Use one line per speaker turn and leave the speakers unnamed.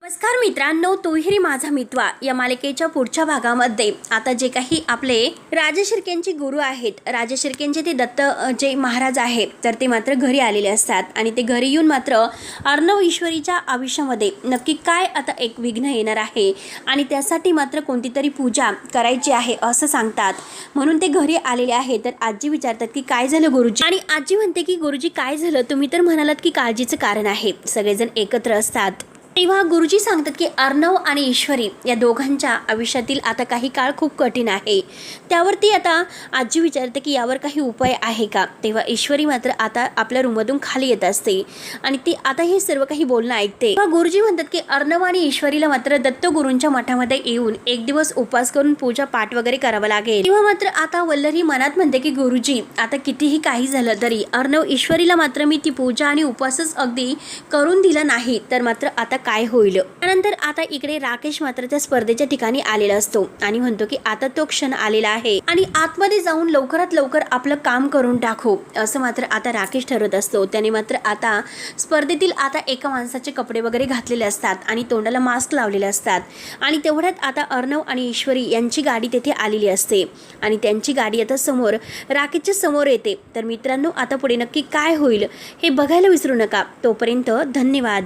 नमस्कार मित्रांनो, तोहिरी माझा मित्वा या मालिकेच्या पुढच्या भागामध्ये आता जे काही आपले राजे शिर्केंचे गुरु आहेत, राजे शिर्केंचे ते दत्त जे महाराज आहेत, तर ते मात्र घरी आलेले असतात आणि ते घरी येऊन मात्र अर्णव ईश्वरीच्या आयुष्यामध्ये नक्की काय आता एक विघ्न येणार आहे आणि त्यासाठी मात्र कोणती तरी पूजा करायची आहे असं सांगतात. म्हणून ते घरी आलेले आहे. तर आजी विचारतात की काय झालं गुरुजी, आणि आजी म्हणते की गुरुजी काय झालं, तुम्ही तर म्हणालात की काळजीचं कारण आहे. सगळेजण एकत्र असतात तेव्हा गुरुजी सांगतात की अर्णव आणि ईश्वरी या दोघांच्या आयुष्यातील आता काही काळ खूप कठीण आहे. त्यावरती आता आजी विचारते की यावर काही उपाय आहे का. तेव्हा ईश्वरी मात्र आता आपल्या रूममधून खाली येत असते आणि ती आता हे सर्व काही बोलणं ऐकते. तेव्हा गुरुजी म्हणतात की अर्णव आणि ईश्वरीला मात्र दत्तगुरूंच्या मठामध्ये येऊन एक दिवस उपवास करून पूजा पाठ वगैरे करावं लागेल. तेव्हा मात्र आता वल्लरी मनात म्हणते की गुरुजी आता कितीही काही झालं तरी अर्णव ईश्वरीला मात्र मी ती पूजा आणि उपवासच अगदी करून दिला नाही तर मात्र आता काय होईल. त्यानंतर आता इकडे राकेश मात्र त्या स्पर्धेच्या ठिकाणी आलेला असतो आणि म्हणतो की आता तो क्षण आलेला आहे आणि आतमध्ये जाऊन लवकरात लवकर आपलं काम करून टाकू असं मात्र आता राकेश ठरत असतो. त्याने मात्र आता स्पर्धेतील आता एका माणसाचे कपडे वगैरे घातलेले असतात आणि तोंडाला मास्क लावलेले असतात आणि तेवढ्यात आता अर्णव आणि ईश्वरी यांची गाडी तेथे आलेली असते आणि त्यांची गाडी आता समोर राकेशच्या समोर येते. तर मित्रांनो, आता पुढे नक्की काय होईल हे बघायला विसरू नका. तोपर्यंत धन्यवाद.